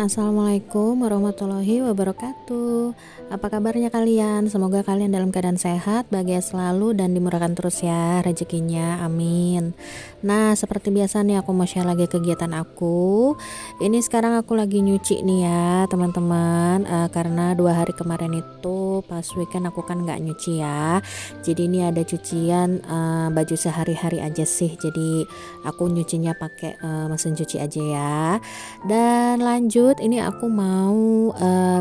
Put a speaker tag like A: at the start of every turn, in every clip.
A: Assalamualaikum warahmatullahi wabarakatuh. Apa kabarnya kalian? Semoga kalian dalam keadaan sehat, bahagia selalu, dan dimurahkan terus ya rezekinya, amin. Nah, seperti biasa nih aku mau share lagi kegiatan aku. Ini sekarang aku lagi nyuci nih ya teman-teman, karena 2 hari kemarin itu pas weekend aku kan nggak nyuci ya. Jadi ini ada cucian baju sehari-hari aja sih. Jadi aku nyucinya pakai mesin cuci aja ya. Dan lanjut ini aku mau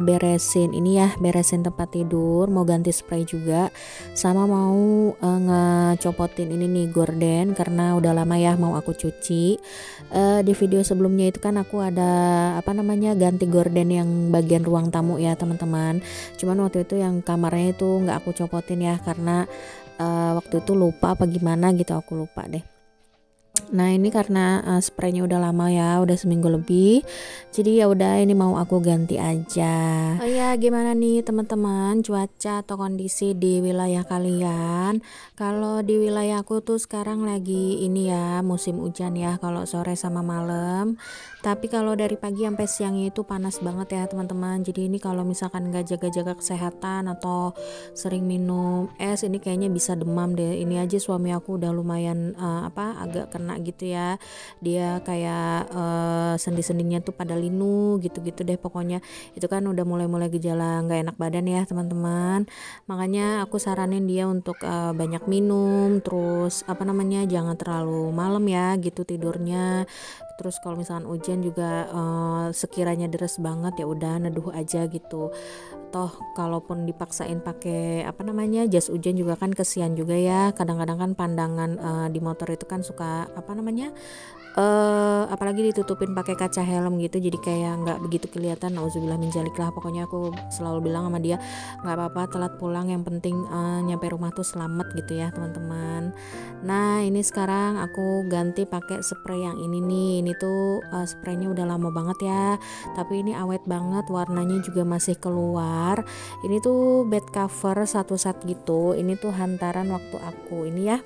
A: beresin ini ya, beresin tempat tidur, mau ganti spray juga, sama mau ngecopotin ini nih gorden karena udah lama ya mau aku cuci. Di video sebelumnya itu kan aku ada ganti gorden yang bagian ruang tamu ya teman-teman. Cuman waktu itu yang kamarnya itu nggak aku copotin ya karena waktu itu lupa apa gimana gitu, aku lupa deh. Nah ini karena spraynya udah lama ya, udah seminggu lebih, jadi ya udah ini mau aku ganti aja. Oh ya, gimana nih teman-teman cuaca atau kondisi di wilayah kalian? Kalau di wilayah aku tuh sekarang lagi ini ya musim hujan ya, kalau sore sama malam. Tapi kalau dari pagi sampai siangnya itu panas banget ya teman-teman. Jadi ini kalau misalkan nggak jaga-jaga kesehatan atau sering minum es, ini kayaknya bisa demam deh. Ini aja suami aku udah lumayan agak kena gitu ya, dia kayak sendi-sendinya tuh pada linu gitu-gitu deh, pokoknya itu kan udah mulai-mulai gejala nggak enak badan ya teman-teman. Makanya aku saranin dia untuk banyak minum, terus jangan terlalu malam ya gitu tidurnya. Terus kalau misalkan hujan juga sekiranya deres banget ya udah neduh aja gitu. Toh kalaupun dipaksain pakai jas hujan juga kan kesian juga ya. Kadang-kadang kan pandangan di motor itu kan suka apalagi ditutupin pakai kaca helm gitu, jadi kayak nggak begitu kelihatan. Nauzubillah min dzalik lah, pokoknya aku selalu bilang sama dia nggak apa-apa telat pulang, yang penting nyampe rumah tuh selamat gitu ya teman-teman. Nah ini sekarang aku ganti pakai spray yang ini nih. Ini tuh spraynya udah lama banget ya, tapi ini awet banget, warnanya juga masih keluar. Ini tuh bed cover satu set gitu. Ini tuh hantaran waktu aku ini ya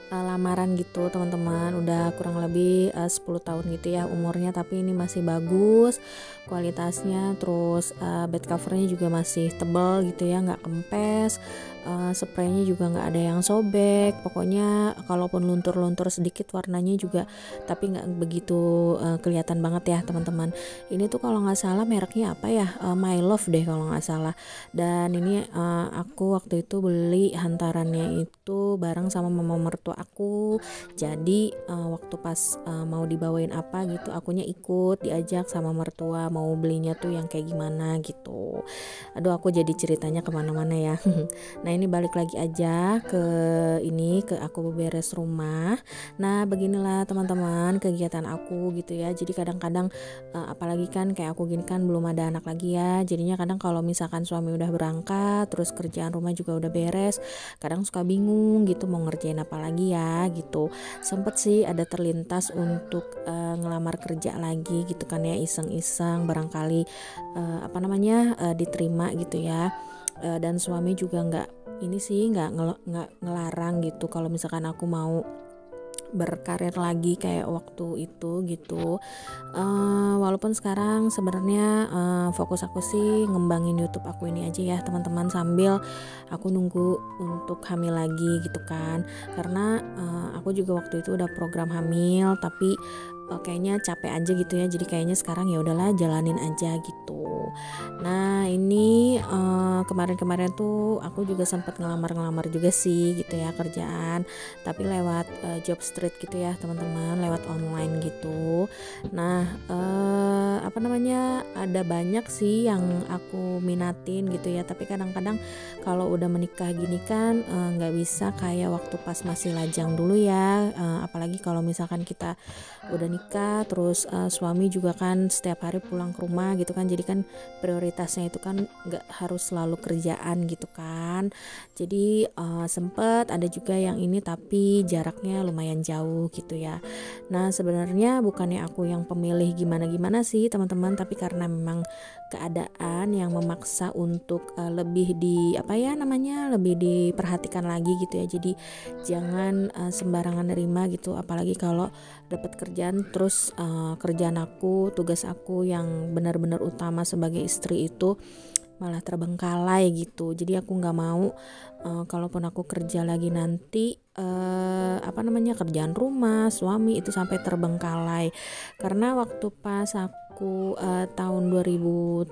A: lamaran gitu teman-teman, udah kurang lebih 10 tahun gitu ya umurnya, tapi ini masih bagus kualitasnya. Terus bed covernya juga masih tebal gitu ya, nggak kempes. Spraynya juga nggak ada yang sobek, pokoknya kalaupun luntur-luntur sedikit warnanya juga tapi nggak begitu kelihatan banget ya teman-teman. Ini tuh kalau nggak salah mereknya apa ya, My Love deh kalau nggak salah. Dan ini aku waktu itu beli hantarannya itu bareng sama mama mertua aku. Jadi waktu pas mau dibawain apa gitu, akunya ikut diajak sama mertua mau belinya tuh yang kayak gimana gitu. Aduh aku jadi ceritanya kemana-mana ya. Nah ini balik lagi aja ke aku beres rumah. Nah beginilah teman-teman kegiatan aku gitu ya. Jadi kadang-kadang apalagi kan kayak aku gini kan belum ada anak lagi ya, jadinya kadang kalau misalkan suami udah berangkat terus kerjaan rumah juga udah beres, kadang suka bingung gitu mau ngerjain apa lagi ya gitu. Sempet sih ada terlintas untuk ngelamar kerja lagi gitu kan ya, iseng-iseng barangkali diterima gitu ya. Dan suami juga nggak ngelarang gitu kalau misalkan aku mau berkarir lagi kayak waktu itu gitu. Walaupun sekarang sebenarnya fokus aku sih ngembangin YouTube aku ini aja ya teman-teman, sambil aku nunggu untuk hamil lagi gitu kan, karena aku juga waktu itu udah program hamil tapi kayaknya capek aja gitu ya, jadi kayaknya sekarang ya udahlah jalanin aja gitu. Nah ini kemarin-kemarin tuh aku juga sempat ngelamar juga sih gitu ya kerjaan, tapi lewat job street gitu ya teman-teman, lewat online gitu. Nah ada banyak sih yang aku minatin gitu ya, tapi kadang-kadang kalau udah menikah gini kan nggak bisa kayak waktu pas masih lajang dulu ya. Apalagi kalau misalkan kita udah nikah terus suami juga kan setiap hari pulang ke rumah gitu kan, jadi kan prioritasnya itu kan nggak harus selalu kerjaan gitu kan. Jadi sempet ada juga yang ini tapi jaraknya lumayan jauh gitu ya. Nah sebenarnya bukannya aku yang pemilih gimana-gimana sih teman-teman, tapi karena memang keadaan yang memaksa untuk lebih lebih diperhatikan lagi gitu ya. Jadi jangan sembarangan nerima gitu, apalagi kalau dapat kerjaan terus kerjaan aku, tugas aku yang benar-benar utama sebagai istri itu malah terbengkalai gitu. Jadi aku nggak mau kalaupun aku kerja lagi nanti kerjaan rumah suami itu sampai terbengkalai. Karena waktu pas aku tahun 2013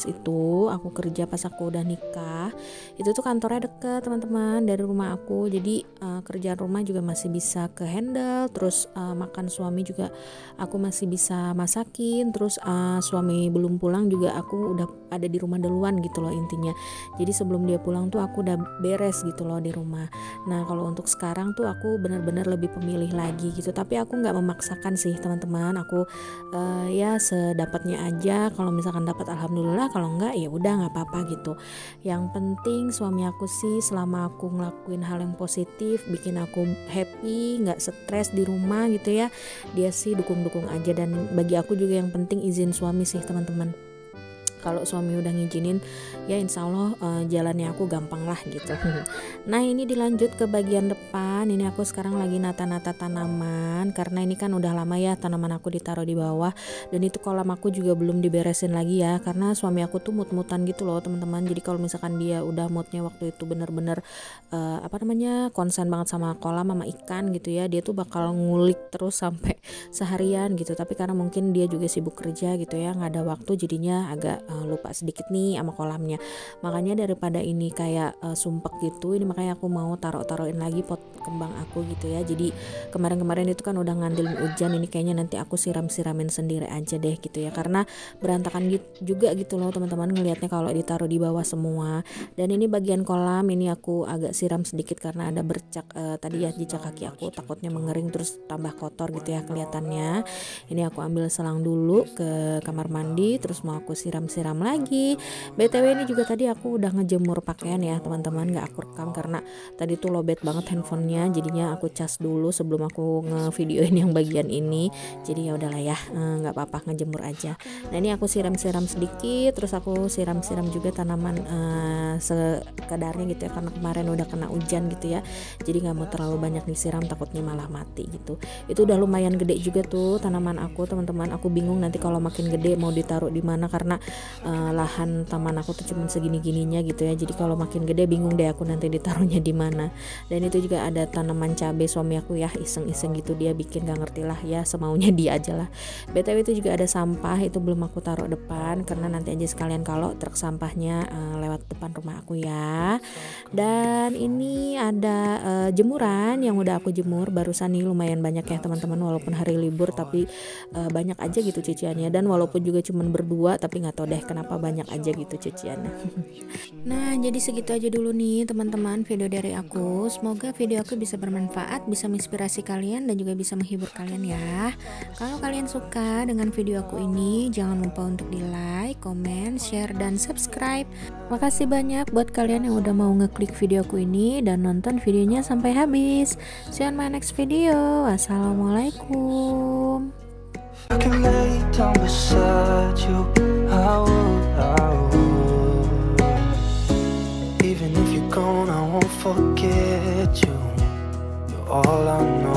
A: itu aku kerja pas aku udah nikah, itu tuh kantornya deket teman-teman dari rumah aku. Jadi kerjaan rumah juga masih bisa ke handle, terus makan suami juga aku masih bisa masakin, terus suami belum pulang juga aku udah ada di rumah duluan gitu loh intinya. Jadi sebelum dia pulang tuh aku udah beres gitu loh di rumah. Nah kalau untuk sekarang tuh aku benar-benar lebih pemilih lagi gitu, tapi aku nggak memaksakan sih teman-teman. Aku ya sedapatnya aja, kalau misalkan dapat alhamdulillah, kalau enggak ya udah nggak apa-apa gitu. Yang penting suami aku sih selama aku ngelakuin hal yang positif bikin aku happy, nggak stres di rumah gitu ya, dia sih dukung-dukung aja. Dan bagi aku juga yang penting izin suami sih teman-teman. Kalau suami udah ngizinin ya insya Allah jalannya aku gampang lah gitu. Nah ini dilanjut ke bagian depan. Ini aku sekarang lagi nata-nata tanaman, karena ini kan udah lama ya tanaman aku ditaruh di bawah. Dan itu kolam aku juga belum diberesin lagi ya, karena suami aku tuh mut-mutan gitu loh teman-teman. Jadi kalau misalkan dia udah moodnya waktu itu bener-bener konsen banget sama kolam sama ikan gitu ya, dia tuh bakal ngulik terus sampai seharian gitu. Tapi karena mungkin dia juga sibuk kerja gitu ya, nggak ada waktu, jadinya agak lupa sedikit nih sama kolamnya. Makanya daripada ini kayak sumpek gitu, ini makanya aku mau taruhin lagi pot kembang aku gitu ya. Jadi kemarin-kemarin itu kan udah ngandelin hujan, ini kayaknya nanti aku siram-siramin sendiri aja deh gitu ya, karena berantakan juga gitu loh teman-teman ngelihatnya kalau ditaruh di bawah semua. Dan ini bagian kolam ini aku agak siram sedikit karena ada bercak tadi ya jejak kaki aku, takutnya mengering terus tambah kotor gitu ya kelihatannya. Ini aku ambil selang dulu ke kamar mandi, terus mau aku siram lagi. BTW ini juga tadi aku udah ngejemur pakaian ya teman-teman, gak aku rekam karena tadi tuh lowbat banget handphonenya, jadinya aku cas dulu sebelum aku ngevideoin yang bagian ini. Jadi ya udahlah ya, nggak apa-apa ngejemur aja. Nah ini aku siram-siram sedikit, terus aku siram-siram juga tanaman sekadarnya gitu ya, karena kemarin udah kena hujan gitu ya, jadi nggak mau terlalu banyak disiram takutnya malah mati gitu. Itu udah lumayan gede juga tuh tanaman aku teman-teman. Aku bingung nanti kalau makin gede mau ditaruh di mana, karena lahan taman aku tuh cuma segini-gininya gitu ya. Jadi kalau makin gede bingung deh aku nanti ditaruhnya di mana. Dan itu juga ada tanaman cabai suami aku ya, iseng-iseng gitu dia bikin, gak ngerti lah ya, semaunya dia aja lah. BTW itu juga ada sampah, itu belum aku taruh depan karena nanti aja sekalian kalau truk sampahnya lewat depan rumah aku ya. Dan ini ada jemuran yang udah aku jemur barusan nih, lumayan banyak ya teman-teman, walaupun hari libur tapi banyak aja gitu cuciannya. Dan walaupun juga cuman berdua tapi nggak tahu deh kenapa banyak aja gitu cuciannya. Nah jadi segitu aja dulu nih teman-teman video dari aku. Semoga video aku bisa bermanfaat, bisa menginspirasi kalian dan juga bisa menghibur kalian ya. Kalau kalian suka dengan video aku ini, jangan lupa untuk di like, komen, share, dan subscribe. Makasih banyak buat kalian yang udah mau ngeklik video aku ini dan nonton videonya sampai habis. See you on my next video. Wassalamualaikum. I can lay down beside you. I would. Even if you're gone, I won't forget you. You're all I know.